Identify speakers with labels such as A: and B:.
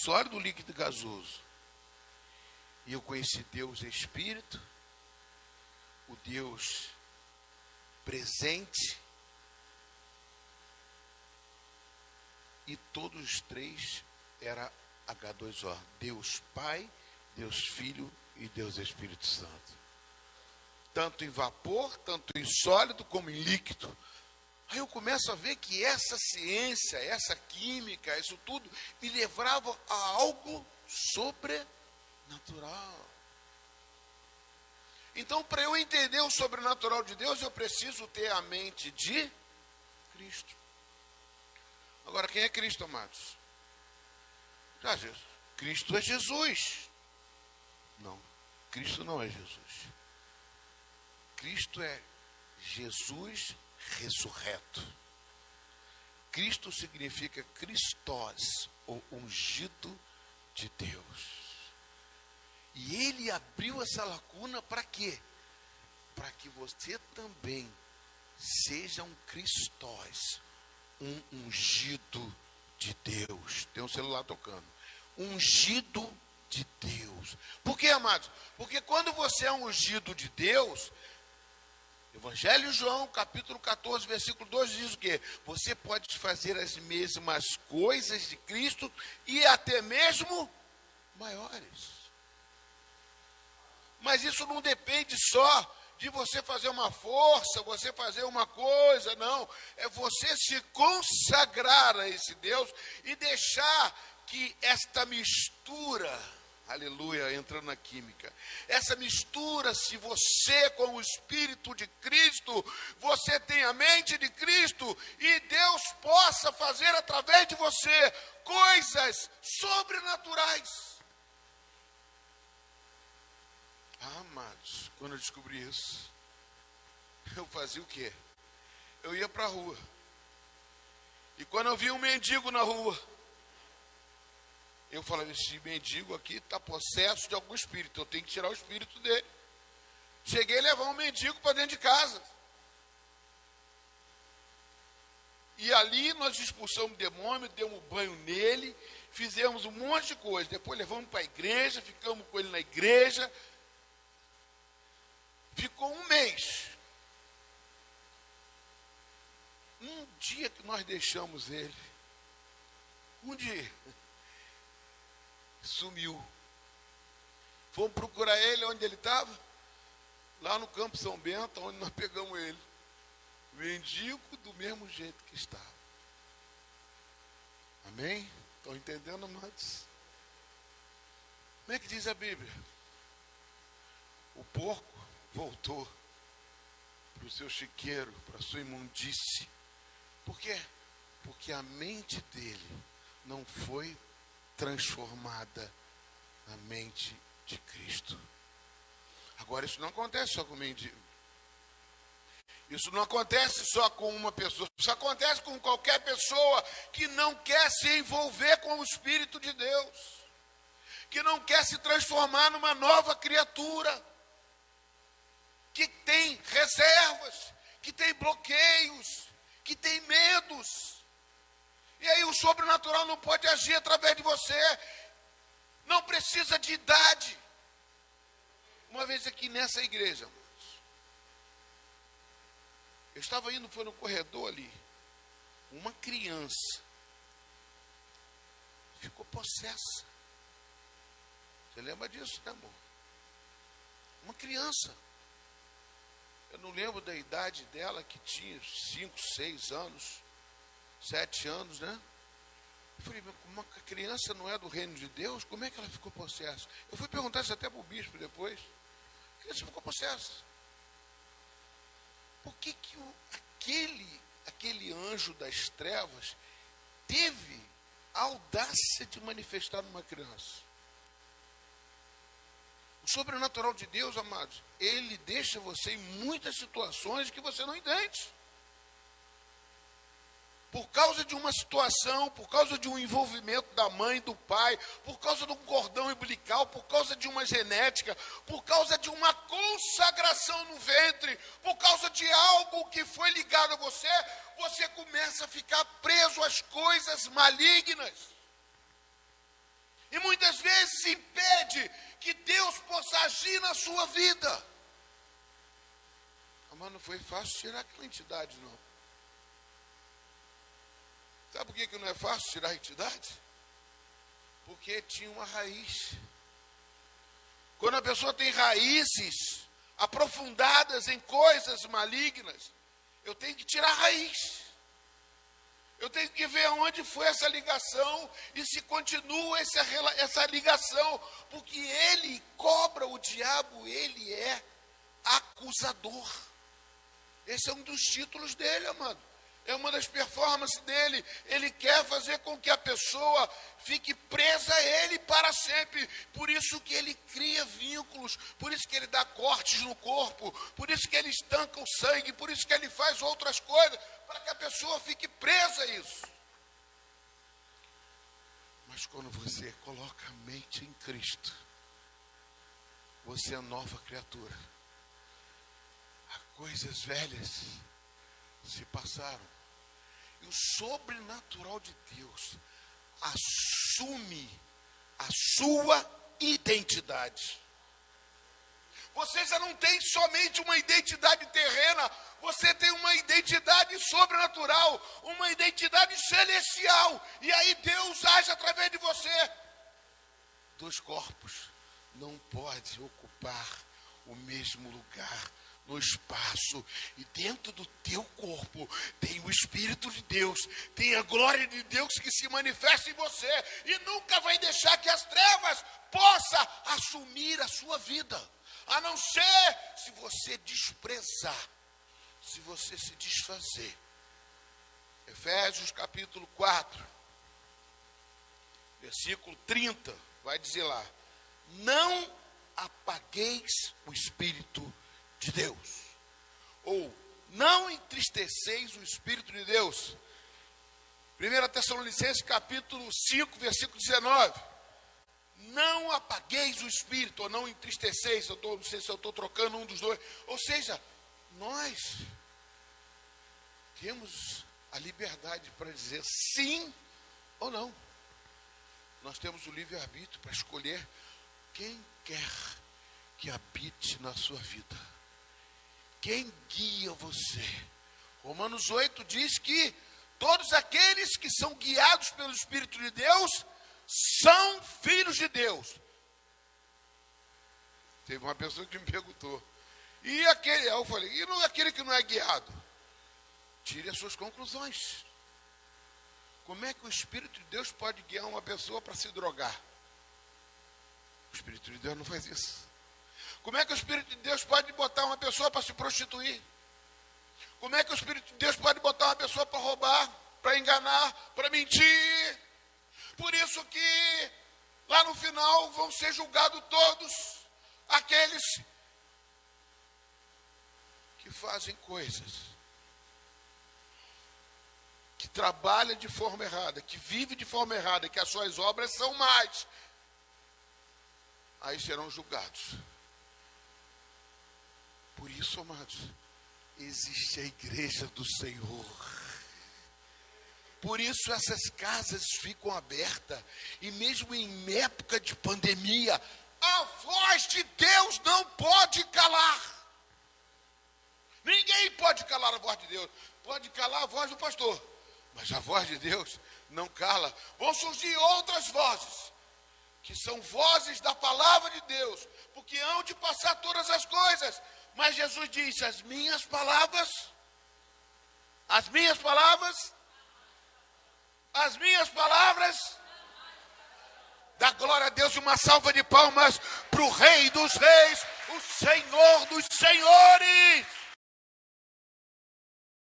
A: sólido, líquido e gasoso. E eu conheci Deus Espírito, o Deus presente, e todos os três era H2O, Deus Pai, Deus Filho e Deus Espírito Santo. Tanto em vapor, tanto em sólido como em líquido. Aí eu começo a ver que essa ciência, essa química, isso tudo me levava a algo sobrenatural. Então, para eu entender o sobrenatural de Deus, eu preciso ter a mente de Cristo. Agora, quem é Cristo, amados? Cristo é Jesus. Não, Cristo não é Jesus. Cristo é Jesus ressurreto. Cristo significa Christos, o ungido de Deus. E ele abriu essa lacuna para quê? Para que você também seja um Christos, um ungido de Deus. Tem um celular tocando. Ungido de Deus. Por quê, amados? Porque quando você é ungido de Deus, Evangelho de João, capítulo 14, versículo 2, diz o quê? Você pode fazer as mesmas coisas de Cristo e até mesmo maiores. Mas isso não depende só de você fazer uma força, você fazer uma coisa, não. É você se consagrar a esse Deus e deixar que esta mistura, aleluia, entrando na química, essa mistura, se você com o Espírito de Cristo, você tem a mente de Cristo, e Deus possa fazer através de você coisas sobrenaturais. Amados, quando eu descobri isso, eu fazia o quê? Eu ia para a rua, e quando eu via um mendigo na rua, eu falava, esse mendigo aqui está possesso de algum espírito, eu tenho que tirar o espírito dele. Cheguei a levar um mendigo para dentro de casa. E ali nós expulsamos o demônio, demos banho nele, fizemos um monte de coisa. Depois levamos para a igreja, ficamos com ele na igreja. Ficou um mês. Um dia que nós deixamos ele, um dia, sumiu. Fomos procurar ele onde ele estava, lá no Campo São Bento, onde nós pegamos ele. Mendigo do mesmo jeito que estava. Amém? Estão entendendo, amados? Como é que diz a Bíblia? O porco voltou para o seu chiqueiro, para a sua imundície. Por quê? Porque a mente dele não foi transformada na mente de Cristo. Agora, isso não acontece só com o mendigo. Isso não acontece só com uma pessoa. Isso acontece com qualquer pessoa que não quer se envolver com o Espírito de Deus, que não quer se transformar numa nova criatura, que tem reservas, que tem bloqueios, que tem medos. E aí o sobrenatural não pode agir através de você. Não precisa de idade. Uma vez aqui nessa igreja, eu estava indo, foi no corredor ali, uma criança ficou possessa. Você lembra disso, né, amor? Uma criança. Eu não lembro da idade dela, que tinha 5, 6 anos, 7 anos, né? Eu falei, uma criança não é do reino de Deus? Como é que ela ficou possessa? Eu fui perguntar isso até para o bispo depois. A criança ficou possessa. Por que que aquele anjo das trevas teve a audácia de manifestar numa criança? O sobrenatural de Deus, amados, ele deixa você em muitas situações que você não entende. Por causa de uma situação, por causa de um envolvimento da mãe, do pai, por causa de um cordão umbilical, por causa de uma genética, por causa de uma consagração no ventre, por causa de algo que foi ligado a você, você começa a ficar preso às coisas malignas. possa agir na sua vida. Mas não foi fácil tirar aquela entidade, não. Sabe por que não é fácil tirar a entidade? Porque tinha uma raiz. Quando a pessoa tem raízes aprofundadas em coisas malignas, eu tenho que tirar a raiz. Eu tenho que ver aonde foi essa ligação e se continua essa ligação, porque ele cobra, o diabo, ele é acusador. Esse é um dos títulos dele, amado. É uma das performances dele. Ele quer fazer com que a pessoa fique presa a ele para sempre. Por isso que ele cria vínculos, por isso que ele dá cortes no corpo, por isso que ele estanca o sangue, por isso que ele faz outras coisas, para que a pessoa fique presa a isso. Mas quando você coloca a mente em Cristo, você é nova criatura. As coisas velhas se passaram. E o sobrenatural de Deus assume a sua identidade. Você já não tem somente uma identidade terrena, você tem uma identidade sobrenatural, uma identidade celestial. E aí Deus age através de você. Dois corpos não podem ocupar o mesmo lugar no espaço, e dentro do teu corpo tem o Espírito de Deus, tem a glória de Deus que se manifesta em você, e nunca vai deixar que as trevas possam assumir a sua vida, a não ser se você desprezar, se você se desfazer. Efésios capítulo 4, versículo 30, vai dizer lá: não apagueis o Espírito de Deus, ou não entristeceis o Espírito de Deus. 1 Tessalonicenses capítulo 5, versículo 19. Não apagueis o Espírito, ou não entristeceis. Não sei se eu estou trocando um dos dois. Ou seja, nós temos a liberdade para dizer sim ou não. Nós temos o livre-arbítrio para escolher quem quer que habite na sua vida. Quem guia você? Romanos 8 diz que todos aqueles que são guiados pelo Espírito de Deus são filhos de Deus. Teve uma pessoa que me perguntou: e aquele? Eu falei: e não, aquele que não é guiado? Tire as suas conclusões. Como é que o Espírito de Deus pode guiar uma pessoa para se drogar? O Espírito de Deus não faz isso. Como é que o Espírito de Deus pode botar uma pessoa para se prostituir? Como é que o Espírito de Deus pode botar uma pessoa para roubar, para enganar, para mentir? Por isso que lá no final vão ser julgados todos aqueles que fazem coisas, que trabalham de forma errada, que vivem de forma errada, que as suas obras são más. Aí serão julgados. Por isso, amados, existe a igreja do Senhor. Por isso essas casas ficam abertas. E mesmo em época de pandemia, a voz de Deus não pode calar. Ninguém pode calar a voz de Deus. Pode calar a voz do pastor, mas a voz de Deus não cala. Vão surgir outras vozes, que são vozes da palavra de Deus, porque hão de passar todas as coisas. Mas Jesus disse: as minhas palavras, dá glória a Deus, uma salva de palmas para o Rei dos Reis, o Senhor dos Senhores.